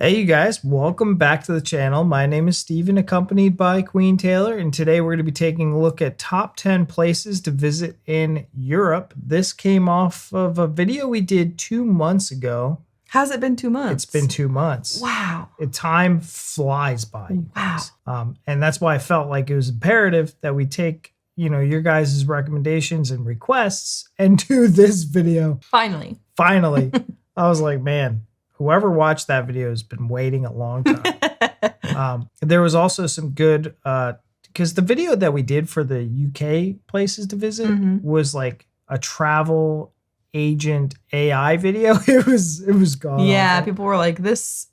Hey you guys, welcome back to the channel. My name is Steven, accompanied by Queen Taylor, and today we're going to be taking a look at top 10 places to visit in Europe. This came off of a video we did 2 months ago. Has it been 2 months? It's been 2 months. Wow. Time flies by. Wow. And that's why I felt like it was imperative that we take, your guys' recommendations and requests and do this video. Finally. I was like, man, whoever watched that video has been waiting a long time. There was also some good, because the video that we did for the UK places to visit was like a travel agent AI video. It was gone. Yeah, awful. People were like, this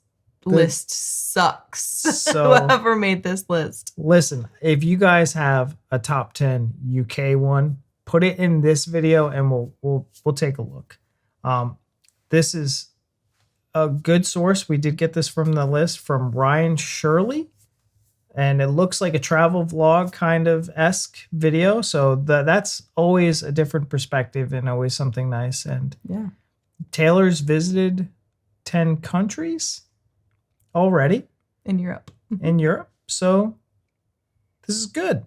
list sucks. So whoever made this list. Listen, if you guys have a top 10 UK one, put it in this video and we'll take a look. This is a good source. We did get this from the list from Ryan Chirley, and it looks like a travel vlog kind of esque video. So that's always a different perspective and always something nice. And yeah, Taylor's visited 10 countries already in Europe. So this is good.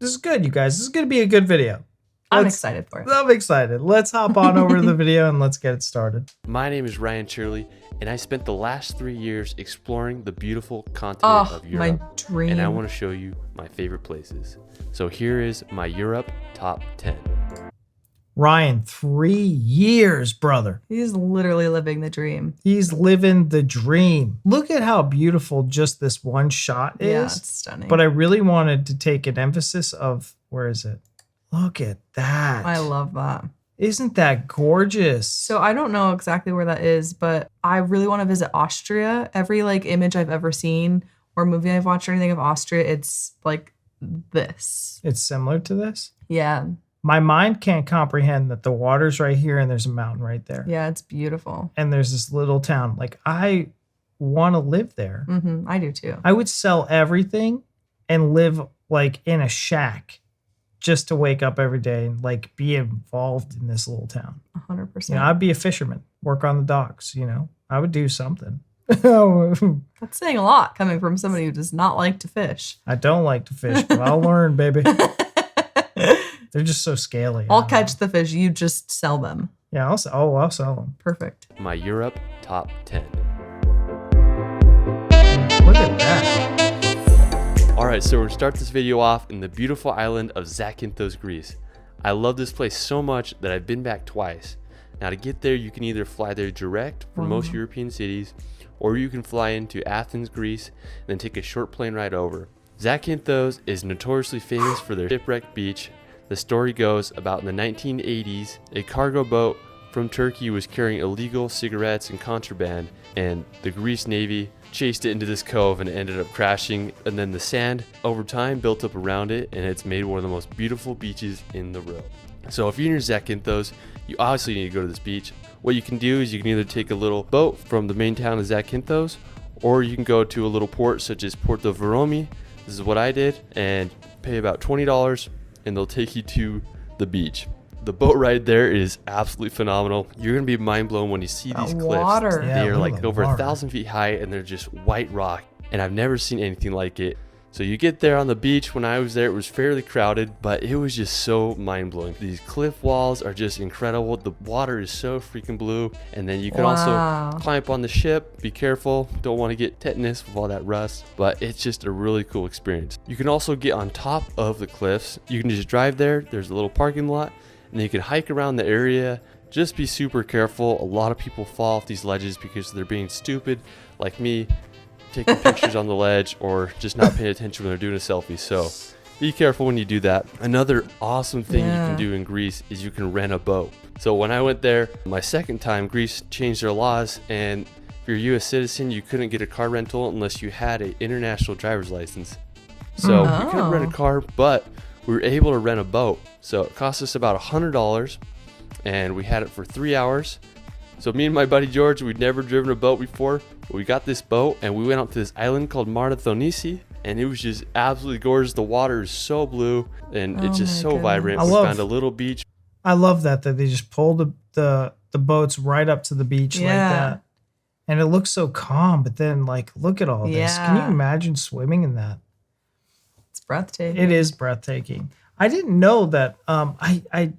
You guys. This is going to be a good video. I'm excited for it. I'm excited. Let's hop on over to the video and let's get it started. My name is Ryan Chirley, and I spent the last 3 years exploring the beautiful continent of Europe. My dream. And I want to show you my favorite places. So here is my Europe top 10. Ryan, 3 years, brother. He's literally living the dream. He's living the dream. Look at how beautiful just this one shot is. Yeah, it's stunning. But I really wanted to take an emphasis of, where is it? Look at that. I love that. Isn't that gorgeous? So I don't know exactly where that is, but I really want to visit Austria. Every image I've ever seen or movie I've watched or anything of Austria, it's like this. It's similar to this? Yeah. My mind can't comprehend that the water's right here and there's a mountain right there. Yeah, it's beautiful. And there's this little town. I want to live there. I do too. I would sell everything and live in a shack just to wake up every day and be involved in this little town. 100%. I'd be a fisherman, work on the docks, I would do something. That's saying a lot coming from somebody who does not like to fish. I don't like to fish, but I'll learn, baby. They're just so scaly. I'll catch the fish. You just sell them. Yeah, I'll sell them. Perfect. My Europe top 10. Look at that. Alright, so we're going to start this video off in the beautiful island of Zakinthos, Greece. I love this place so much that I've been back twice. Now to get there, you can either fly there direct from most European cities, or you can fly into Athens, Greece, and then take a short plane ride over. Zakinthos is notoriously famous for their shipwrecked beach. The story goes about in the 1980s, a cargo boat from Turkey was carrying illegal cigarettes and contraband, and the Greece Navy chased it into this cove and it ended up crashing, and then the sand over time built up around it, and it's made one of the most beautiful beaches in the world. So if you're in Zakinthos, you obviously need to go to this beach. What you can do is you can either take a little boat from the main town of Zakinthos, or you can go to a little port such as Porto Veromi. This is what I did, and pay about $20 and they'll take you to the beach. The boat ride there is absolutely phenomenal. You're going to be mind blown when you see these cliffs. Water. Yeah, they are over 1,000 feet high, and they're just white rock, and I've never seen anything like it. So you get there on the beach. When I was there, it was fairly crowded, but it was just so mind blowing. These cliff walls are just incredible. The water is so freaking blue, and then you can also climb up on the ship. Be careful, don't want to get tetanus with all that rust, but it's just a really cool experience. You can also get on top of the cliffs. You can just drive there. There's a little parking lot, and then you can hike around the area. Just be super careful. A lot of people fall off these ledges because they're being stupid, like me, taking pictures on the ledge or just not paying attention when they're doing a selfie. So be careful when you do that. Another awesome thing you can do in Greece is you can rent a boat. So when I went there, my second time, Greece changed their laws, and if you're a US citizen, you couldn't get a car rental unless you had an international driver's license. So we couldn't rent a car, but we were able to rent a boat. So it cost us about $100, and we had it for 3 hours. So me and my buddy George, we'd never driven a boat before, but we got this boat and we went out to this island called Marthonisi, and it was just absolutely gorgeous. The water is so blue and it's just so vibrant. We found a little beach. I love that they just pulled the boats right up to the beach like that. And it looks so calm, but then like look at all this. Can you Yeah. imagine swimming in that? It's breathtaking. It is breathtaking. I didn't know that. I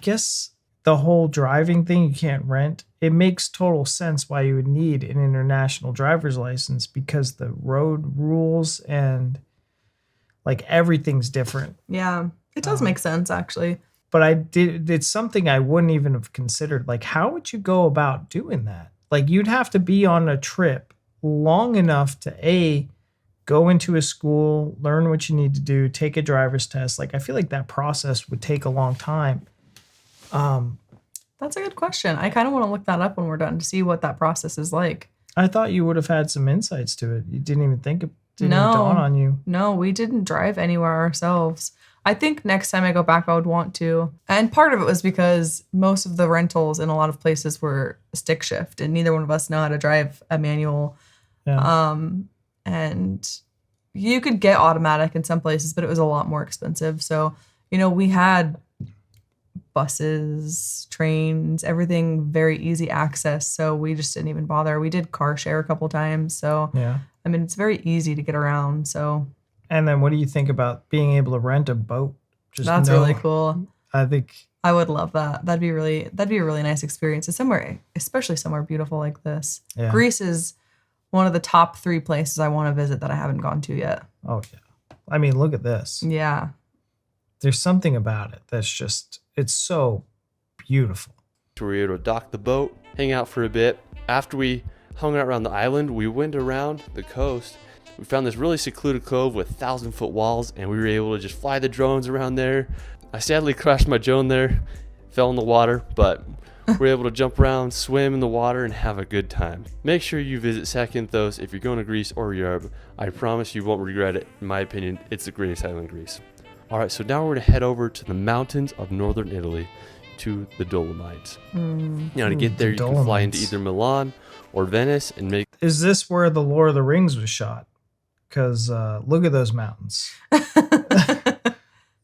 guess the whole driving thing you can't rent. It makes total sense why you would need an international driver's license because the road rules and like everything's different. Yeah. It does make sense, actually. But it's something I wouldn't even have considered. Like, how would you go about doing that? Like, you'd have to be on a trip long enough to go into a school, learn what you need to do, take a driver's test. Like, I feel like that process would take a long time. That's a good question. I kind of want to look that up when we're done to see what that process is like. I thought you would have had some insights to it. You didn't even think it didn't No. even dawn on you. No, we didn't drive anywhere ourselves. I think next time I go back, I would want to. And part of it was because most of the rentals in a lot of places were stick shift, and neither one of us know how to drive a manual. Yeah. And you could get automatic in some places, but it was a lot more expensive. So, we had buses, trains, everything very easy access. So we just didn't even bother. We did car share a couple times. So, Yeah. I mean, it's very easy to get around. So And then what do you think about being able to rent a boat? that's really cool. I think I would love that. That'd be a really nice experience. It's somewhere, especially somewhere beautiful like this. Yeah. Greece is one of the top 3 places I want to visit that I haven't gone to yet. oh yeah. I mean, look at this. Yeah. There's something about it that's just it's so beautiful. We were able to dock the boat, hang out for a bit. After we hung out around the island, we went around the coast. We found this really secluded cove with 1,000-foot walls, and we were able to just fly the drones around there. I sadly crashed my drone there, fell in the water, but we were able to jump around, swim in the water, and have a good time. Make sure you visit Zakinthos if you're going to Greece or Europe. I promise you won't regret it. In my opinion, it's the greatest island in Greece. All right, so now we're going to head over to the mountains of northern Italy, to the Dolomites. Now to get there, you can fly into Dolomites. either Milan or Venice and make Is this where the Lord of the Rings was shot? Because look at those mountains.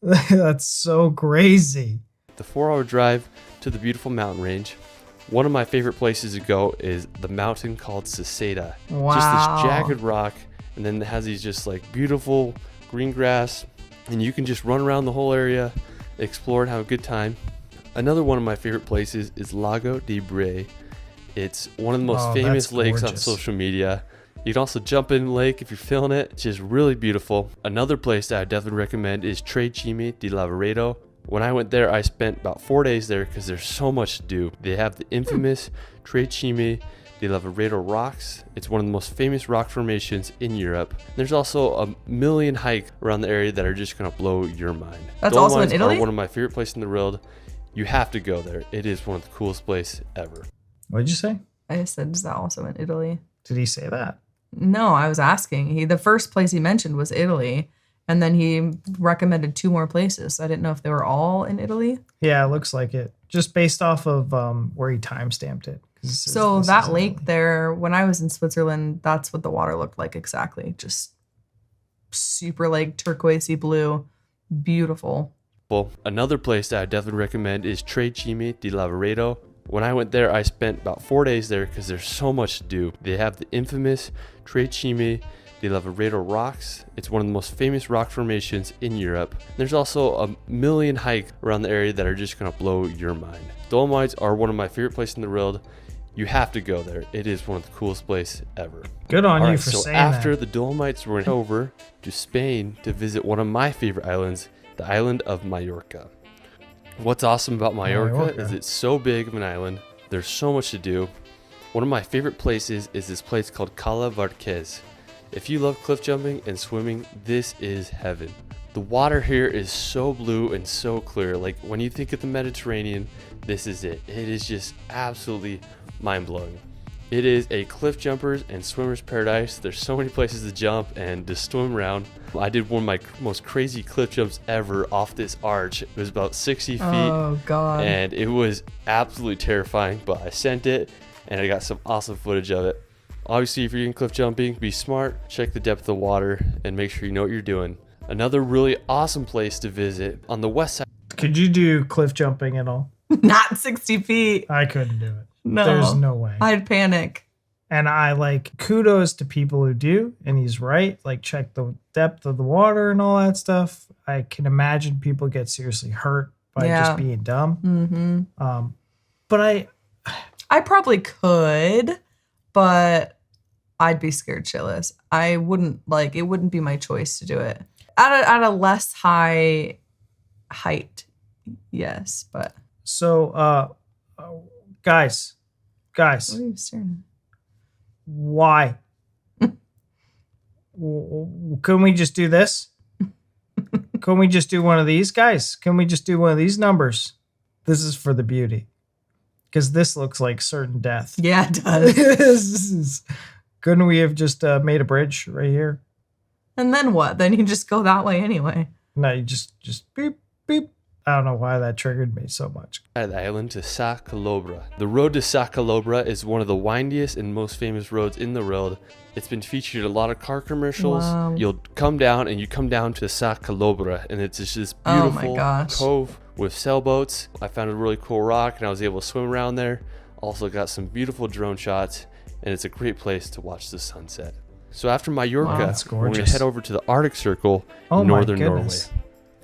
That's so crazy. the 4-hour drive to the beautiful mountain range. One of my favorite places to go is the mountain called Saseda. Wow. Just this jagged rock, and then it has these just like beautiful green grass, and you can just run around the whole area, explore and have a good time. Another one of my favorite places is Lago di Bre. It's one of the most famous that's lakes on gorgeous. social media. You can also jump in the lake if you're feeling it. It's just really beautiful. Another place that I definitely recommend is Tre Cime di Lavaredo. When I went there, I spent about 4 days there because there's so much to do. They have the infamous Tre Cime di Lavaredo rocks. It's one of the most famous rock formations in Europe. There's also a million hikes around the area that are just going to blow your mind. That's also in Dolomites Italy? are one of my favorite places in the world. You have to go there. It is one of the coolest places ever. What did you say? I said, is that also in Italy? Did he say that? No, I was asking. The first place he mentioned was Italy, and then he recommended 2 more places. So I didn't know if they were all in Italy. Yeah, it looks like it. Just based off of where he timestamped it. 'Cause it says So this that is in lake Italy. there, when I was in Switzerland, that's what the water looked like exactly. Just super like turquoisey blue. Beautiful. Well, another place that I definitely recommend is Tre Cime di Lavaredo. When I went there, I spent about 4 days there because there's so much to do. They have the infamous Tre Cime di Lavaredo rocks. It's one of the most famous rock formations in Europe. There's also a million hikes around the area that are just going to blow your mind. Dolomites are one of my favorite places in the world. You have to go there. It is one of the coolest places ever. Good on All you right, for so saying after that. the Dolomites, we're over to Spain to visit one of my favorite islands, the island of Mallorca. What's awesome about Mallorca is it's so big of an island. There's so much to do. One of my favorite places is this place called Cala Varquez. If you love cliff jumping and swimming, this is heaven. The water here is so blue and so clear. Like when you think of the Mediterranean, this is it. It is just absolutely mind-blowing. It is a cliff jumpers and swimmers paradise. There's so many places to jump and to swim around. I did one of my most crazy cliff jumps ever off this arch. It was about 60 feet. Oh, God. And it was absolutely terrifying, but I sent it and I got some awesome footage of it. Obviously, if you're in cliff jumping, be smart, check the depth of the water, and make sure you know what you're doing. Another really awesome place to visit on the west side. Could you do cliff jumping at all? Not 60 feet. I couldn't do it. No. There's no way. I'd panic. And I like kudos to people who do, and he's right. Like check the depth of the water and all that stuff. I can imagine people get seriously hurt by just being dumb. But I probably could, but I'd be scared shitless. I wouldn't like it. Wouldn't be my choice to do it at a less high height. Yes, but so guys, what are you staring why? Can we just do this? Can we just do one of these, guys? Can we just do one of these numbers? This is for the beauty. Because this looks like certain death. at? Yeah, it does. Couldn't we have just made a bridge right here? And then what? Then you just go that way anyway. No, you just beep, beep. I don't know why that triggered me so much. The island to Sa Calobra. The road to Sa Calobra is one of the windiest and most famous roads in the world. It's been featured in a lot of car commercials. Wow. You'll come down and you come down to Sa Calobra, and it's just this beautiful cove with sailboats. I found a really cool rock and I was able to swim around there. Also got some beautiful drone shots, and it's a great place to watch the sunset. So after Mallorca, we're going to head over to the Arctic Circle in northern Norway.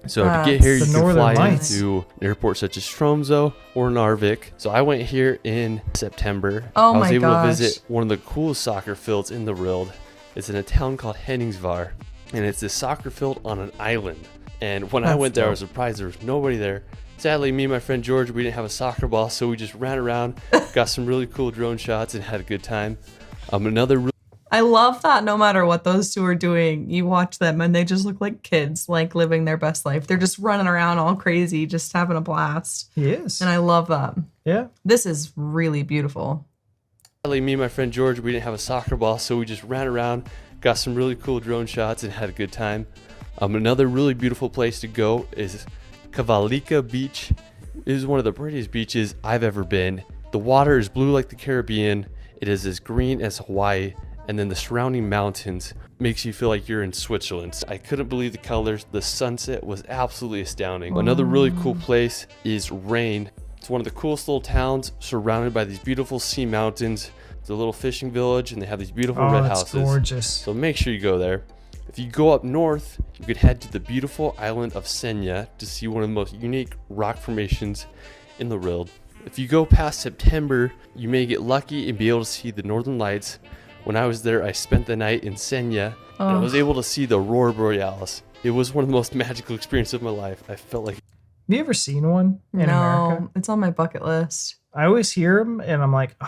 So to get here, you can fly into airports such as Tromsø or Narvik. So I went here in September. I was able to visit one of the coolest soccer fields in the world. It's in a town called Henningsvær, and it's a soccer field on an island. And when I went there, I was surprised there was nobody there. Sadly, me and my friend George, we didn't have a soccer ball, so we just ran around, got some really cool drone shots, and had a good time. I love that no matter what those two are doing, you watch them and they just look like kids, like living their best life. They're just running around all crazy, just having a blast. Yes. And I love that. Yeah. This is really beautiful. Me and my friend George, we didn't have a soccer ball, so we just ran around, got some really cool drone shots, and had a good time. Another really beautiful place to go is Kavalika Beach. It is one of the prettiest beaches I've ever been. The water is blue like the Caribbean. It is as green as Hawaii. And then the surrounding mountains makes you feel like you're in Switzerland. I couldn't believe the colors. The sunset was absolutely astounding. Another really cool place is Rain. It's one of the coolest little towns surrounded by these beautiful sea mountains. It's a little fishing village, and they have these beautiful red houses. Gorgeous. So make sure you go there. If you go up north, you could head to the beautiful island of Senja to see one of the most unique rock formations in the world. If you go past September, you may get lucky and be able to see the northern lights. When I was there, I spent the night in Senja, and I was able to see the Aurora Borealis. It was one of the most magical experiences of my life. I felt like... Have you ever seen one in America? No, it's on my bucket list. I always hear them, and I'm like,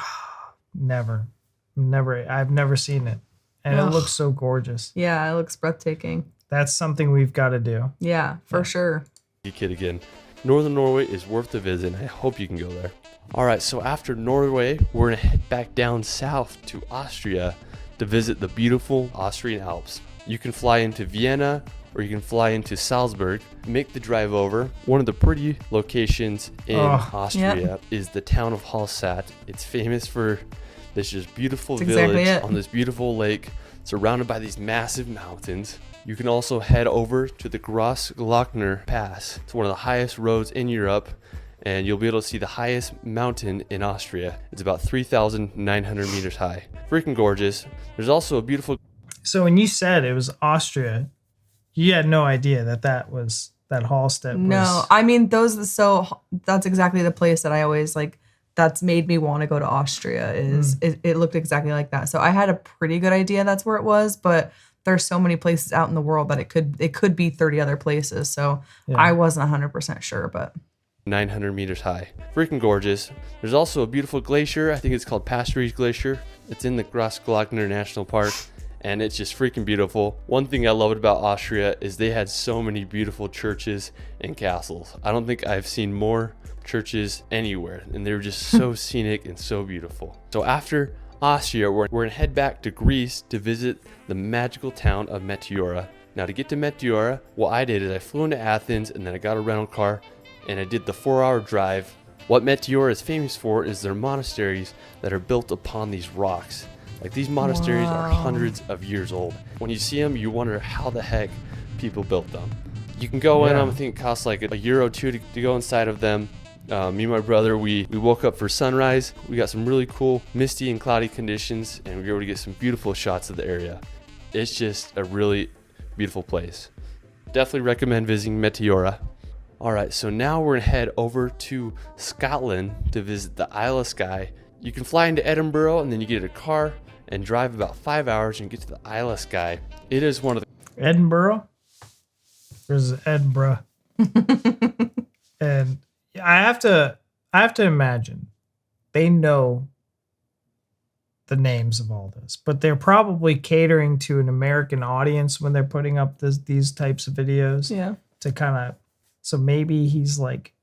never. I've never seen it. And it looks so gorgeous. Yeah, it looks breathtaking. That's something we've got to do. Yeah, for sure. You kid again. Northern Norway is worth the visit, and I hope you can go there. All right, so after Norway, we're going to head back down south to Austria to visit the beautiful Austrian Alps. You can fly into Vienna or you can fly into Salzburg, make the drive over. One of the pretty locations in Austria is the town of Hallstatt. It's famous for this just beautiful village on this beautiful lake surrounded by these massive mountains. You can also head over to the Grossglockner Pass. It's one of the highest roads in Europe, and you'll be able to see the highest mountain in Austria. It's about 3,900 meters high. Freaking gorgeous. There's also a beautiful... So when you said it was Austria, you had no idea that Hallstatt was... No, I mean, that's exactly the place that I always like, that's made me want to go to Austria is it looked exactly like that. So I had a pretty good idea that's where it was, but there's so many places out in the world that it could be 30 other places. So I wasn't 100% sure, but... 900 meters high. Freaking gorgeous. There's also a beautiful glacier. I think it's called Pastorius Glacier. It's in the Grossglockner National Park, and it's just freaking beautiful. One thing I loved about Austria is they had so many beautiful churches and castles. I don't think I've seen more churches anywhere, and they were just so scenic and so beautiful. So after Austria, we're going to head back to Greece to visit the magical town of Meteora. Now to get to Meteora, what I did is I flew into Athens, and then I got a rental car, and I did the 4-hour drive. What Meteora is famous for is their monasteries that are built upon these rocks. Like, these monasteries are hundreds of years old. When you see them, you wonder how the heck people built them. You can go in them. I think it costs like €1 or €2 to go inside of them. Me and my brother, we woke up for sunrise. We got some really cool misty and cloudy conditions, and we were able to get some beautiful shots of the area. It's just a really beautiful place. Definitely recommend visiting Meteora. All right, so now we're gonna head over to Scotland to visit the Isle of Skye. You can fly into Edinburgh and then you get a car and drive about 5 hours and get to the Isle of Skye. It is one of the Edinburgh. There's Edinburgh. And I have to imagine they know the names of all this, but they're probably catering to an American audience when they're putting up these types of videos. Yeah. To kind of, so maybe he's like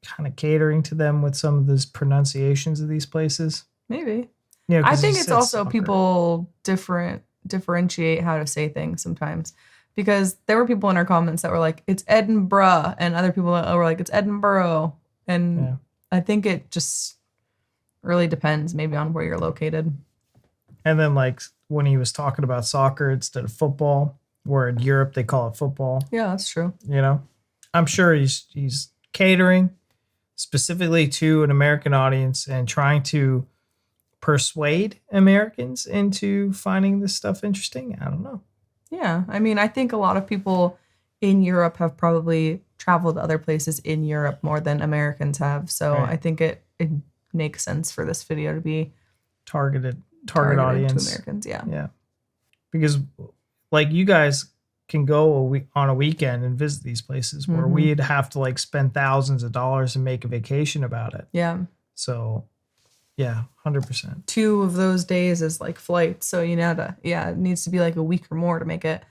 kind of catering to them with some of these pronunciations of these places. Maybe. Yeah, I think it's also people differentiate how to say things sometimes, because there were people in our comments that were like, it's Edinburgh, and other people that were like, it's Edinburgh. And yeah. I think it just really depends maybe on where you're located. And then like when he was talking about soccer instead of football, where in Europe they call it football. Yeah, that's true. You know, I'm sure he's catering specifically to an American audience and trying to persuade Americans into finding this stuff interesting. I don't know. Yeah. I mean, I think a lot of people in Europe have probably traveled to other places in Europe more than Americans have. So right. I think it makes sense for this video to be target audience to Americans. Yeah. Yeah. Because like you guys can go on a weekend and visit these places where we'd have to like spend thousands of dollars and make a vacation about it. Yeah. So yeah, 100%. 2 of those days is like flights. So you know, it needs to be like a week or more to make it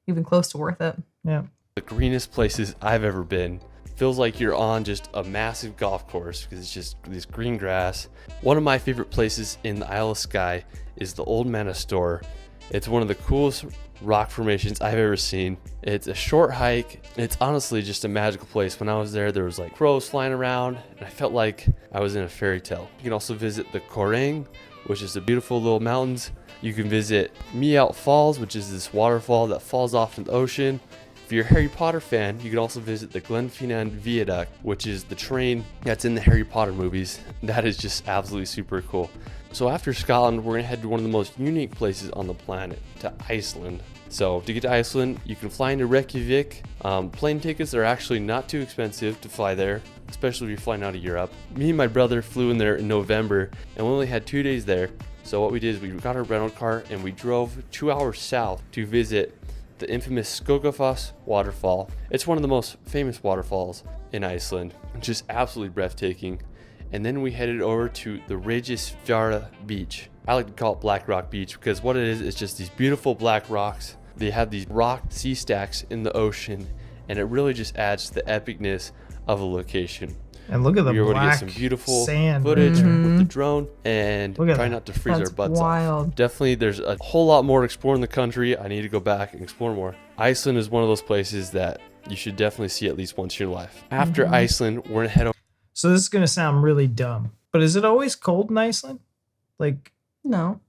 even close to worth it. Yeah. The greenest places I've ever been. Feels like you're on just a massive golf course because it's just this green grass. One of my favorite places in the Isle of Skye is the Old Manor Store. It's one of the coolest rock formations I've ever seen. It's a short hike. It's honestly just a magical place. When I was there was like crows flying around, and I felt like I was in a fairy tale. You can also visit the Corang, which is the beautiful little mountains. You can visit Meout Falls, which is this waterfall that falls off in the ocean. If you're a Harry Potter fan, you can also visit the Glenfinnan Viaduct, which is the train that's in the Harry Potter movies. That is just absolutely super cool. So after Scotland, we're gonna head to one of the most unique places on the planet, to Iceland. So to get to Iceland, you can fly into Reykjavik. Plane tickets are actually not too expensive to fly there, especially if you're flying out of Europe. Me and my brother flew in there in November, and we only had 2 days there. So what we did is we got our rental car and we drove 2 hours south to visit the infamous Skogafoss waterfall. It's one of the most famous waterfalls in Iceland, just absolutely breathtaking. And then we headed over to the Reykjavik beach. I like to call it Black Rock Beach because what it is just these beautiful black rocks. They have these rock sea stacks in the ocean, and it really just adds to the epicness of a location. And look at the we were able black to get some beautiful sand footage with the drone, and try not to freeze That's our butts wild. off. Definitely, there's a whole lot more to explore in the country. I need to go back and explore more. Iceland is one of those places that you should definitely see at least once in your life. After Iceland, we're gonna head over. So this is gonna sound really dumb, but is it always cold in Iceland? Like, no,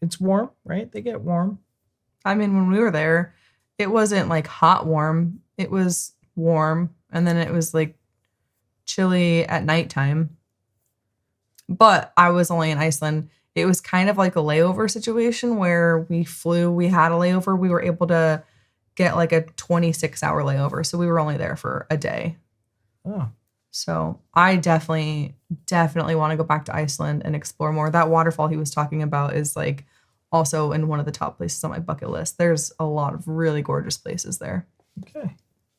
it's warm, right? They get warm. I mean, when we were there, it wasn't like hot warm. It was warm, and then it was like chilly at nighttime. But I was only in Iceland. It was kind of like a layover situation where we had a layover. We were able to get like a 26-hour layover. So we were only there for a day. Oh. So I definitely want to go back to Iceland and explore more. That waterfall he was talking about is like also in one of the top places on my bucket list. There's a lot of really gorgeous places there. Okay.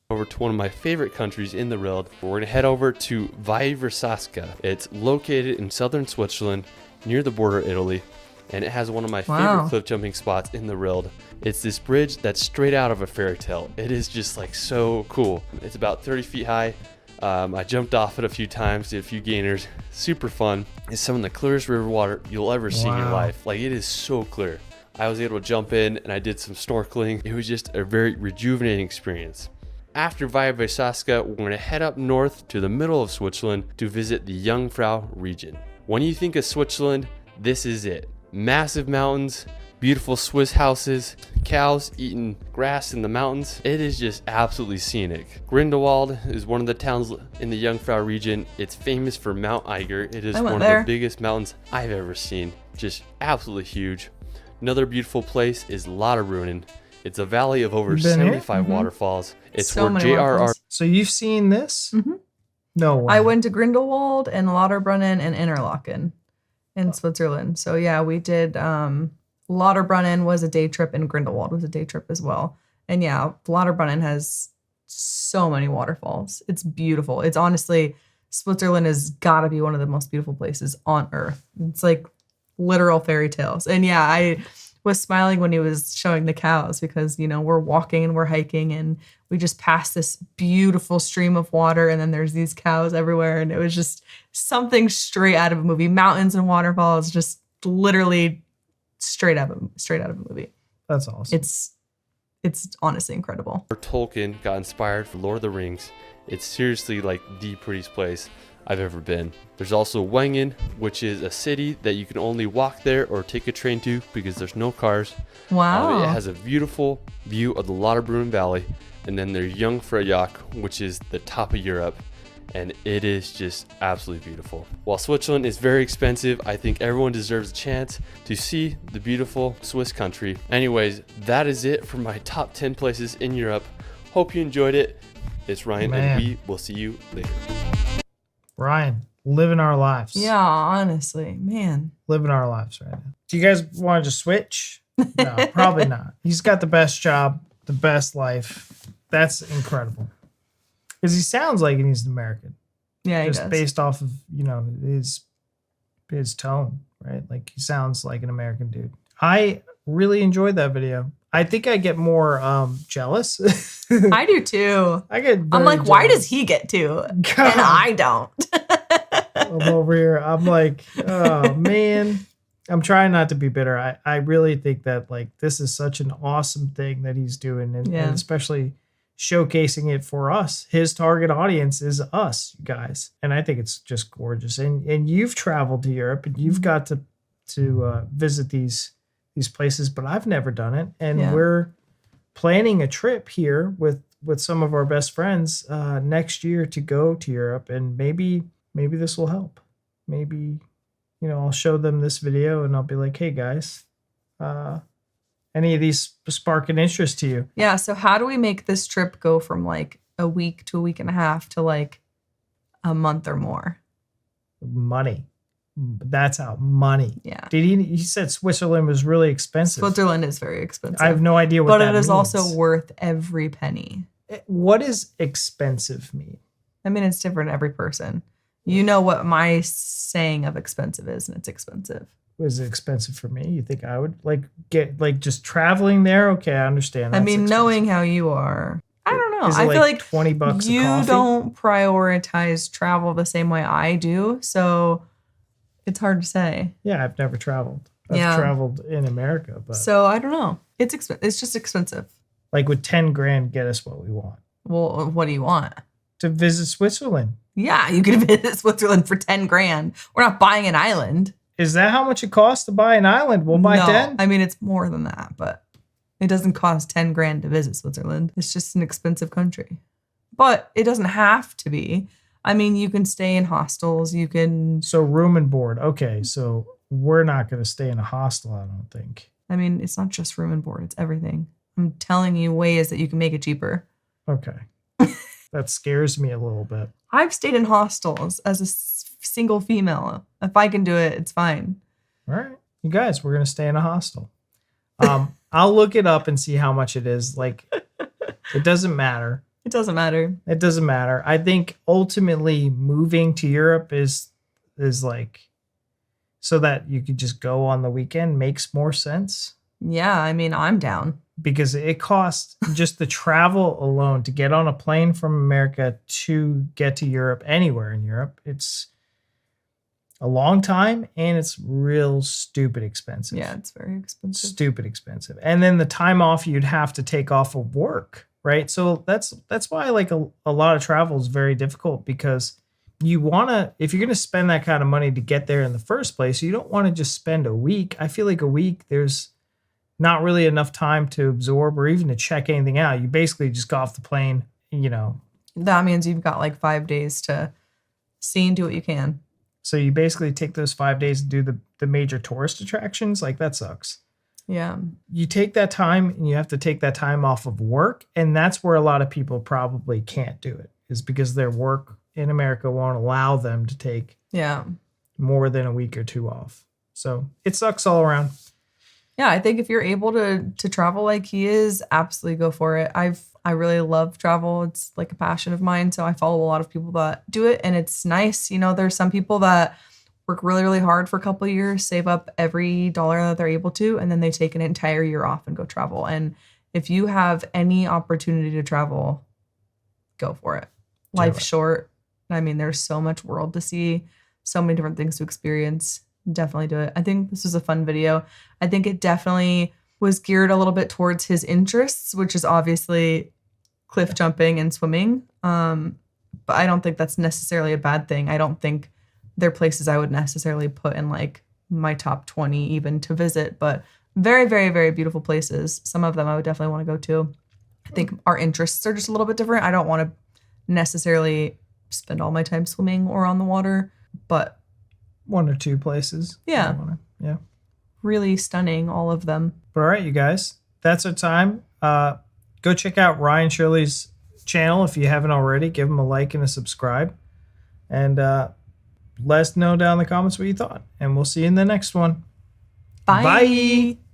Over to one of my favorite countries in the world. We're going to head over to Viversaska. It's located in southern Switzerland near the border of Italy, and it has one of my favorite cliff jumping spots in the world. It's this bridge that's straight out of a fairy tale. It is just like so cool. It's about 30 feet high. I jumped off it a few times, did a few gainers. Super fun. It's some of the clearest river water you'll ever see in your life. Like, it is so clear. I was able to jump in and I did some snorkeling. It was just a very rejuvenating experience. After Viversaska, we're going to head up north to the middle of Switzerland to visit the Jungfrau region. When you think of Switzerland, this is it. Massive mountains, beautiful Swiss houses, cows eating grass in the mountains. It is just absolutely scenic. Grindelwald is one of the towns in the Jungfrau region. It's famous for Mount Eiger. It is one of the biggest mountains I've ever seen. Just absolutely huge. Another beautiful place is Lauterbrunnen. It's a valley of over 75 waterfalls. It's so where J.R.R. So you've seen this? Mm-hmm. No way. I went to Grindelwald and Lauterbrunnen and Interlaken in Switzerland. So yeah, we did. Lauterbrunnen was a day trip and Grindelwald was a day trip as well. And yeah, Lauterbrunnen has so many waterfalls. It's beautiful. It's honestly, Switzerland has got to be one of the most beautiful places on earth. It's like literal fairy tales. And yeah, I was smiling when he was showing the cows because, you know, we're walking and we're hiking and we just passed this beautiful stream of water and then there's these cows everywhere. And it was just something straight out of a movie. Mountains and waterfalls, just literally straight out of a movie. That's awesome. It's honestly incredible. Tolkien got inspired for Lord of the Rings. It's seriously like the prettiest place I've ever been. There's also Wengen, which is a city that you can only walk there or take a train to because there's no cars. Wow. It has a beautiful view of the Lauterbrunnen Valley. And then there's Jungfraujoch, which is the top of Europe. And it is just absolutely beautiful. While Switzerland is very expensive, I think everyone deserves a chance to see the beautiful Swiss country. Anyways, that is it for my top 10 places in Europe. Hope you enjoyed it. It's Ryan, and we will see you later. Ryan, living our lives. Yeah, honestly, man. Living our lives right now. Do you guys want to just switch? No, probably not. He's got the best job, the best life. That's incredible. Because he sounds like he's an American. Yeah, he just does. based off of, you know, his tone, right? Like he sounds like an American dude. I really enjoyed that video. I think I get more jealous. I do too. I'm like, why does he get to? And I don't. I'm over here. I'm like, oh man. I'm trying not to be bitter. I really think that like this is such an awesome thing that he's doing, and especially showcasing it for us. His target audience is us, you guys. And I think it's just gorgeous. And you've traveled to Europe and you've got to visit these places, but I've never done it. And we're planning a trip here with some of our best friends next year to go to Europe, and maybe this will help. Maybe, you know, I'll show them this video and I'll be like, hey guys, any of these spark an interest to you? Yeah. So how do we make this trip go from like a week to a week and a half to like a month or more? Money. That's how. Money. Yeah. He said Switzerland was really expensive. Switzerland is very expensive. I have no idea what that means. But it is also worth every penny. What does expensive mean? I mean, it's different every person. You know what my saying of expensive is, and it's expensive. Was it expensive for me? You think I would get just traveling there? Okay, I understand. I mean, knowing how you are, I don't know. I feel like $20 you a coffee? don't prioritize travel the same way I do, so it's hard to say. Yeah, I've never traveled. I've traveled in America, but so I don't know. It's It's just expensive. Like with 10 grand, get us what we want. Well, what do you want? To visit Switzerland. Yeah, you could visit Switzerland for 10 grand. We're not buying an island. Is that how much it costs to buy an island? We'll buy 10? I mean, it's more than that, but it doesn't cost 10 grand to visit Switzerland. It's just an expensive country. But it doesn't have to be. I mean, you can stay in hostels. You can... So room and board. Okay, so we're not going to stay in a hostel, I don't think. I mean, it's not just room and board. It's everything. I'm telling you ways that you can make it cheaper. Okay. That scares me a little bit. I've stayed in hostels as a single female. If I can do it, it's fine. All right. You guys, we're going to stay in a hostel. I'll look it up and see how much it is. Like, it doesn't matter. It doesn't matter. It doesn't matter. I think ultimately moving to Europe is like, so that you could just go on the weekend makes more sense. Yeah, I mean, I'm down. Because it costs just the travel alone to get on a plane from America to get to Europe, anywhere in Europe. It's a long time and it's real stupid expensive. Yeah, it's very expensive. Stupid expensive. And then the time off you'd have to take off of work, right? So that's why like a lot of travel is very difficult, because you want to, if you're going to spend that kind of money to get there in the first place, you don't want to just spend a week. I feel like a week, there's not really enough time to absorb or even to check anything out. You basically just got off the plane, That means you've got like 5 days to see and do what you can. So you basically take those 5 days to do the major tourist attractions. Like, that sucks. Yeah. You take that time and you have to take that time off of work. And that's where a lot of people probably can't do it, is because their work in America won't allow them to take more than a week or two off. So it sucks all around. Yeah, I think if you're able to travel like he is, absolutely go for it. I really love travel. It's like a passion of mine. So I follow a lot of people that do it, and it's nice. There's some people that work really, really hard for a couple of years, save up every dollar that they're able to, and then they take an entire year off and go travel. And if you have any opportunity to travel, go for it. Life's short. I mean, there's so much world to see, so many different things to experience. Definitely do it. I think this was a fun video. I think it definitely was geared a little bit towards his interests, which is obviously cliff jumping and swimming. But I don't think that's necessarily a bad thing. I don't think they're places I would necessarily put in like my top 20 even to visit, but very, very, very beautiful places. Some of them I would definitely want to go to. I think our interests are just a little bit different. I don't want to necessarily spend all my time swimming or on the water, but one or two places. Yeah. Yeah. Really stunning, all of them. But all right, you guys, that's our time. Go check out Ryan Chirley's channel if you haven't already. Give him a like and a subscribe. And let us know down in the comments what you thought. And we'll see you in the next one. Bye. Bye.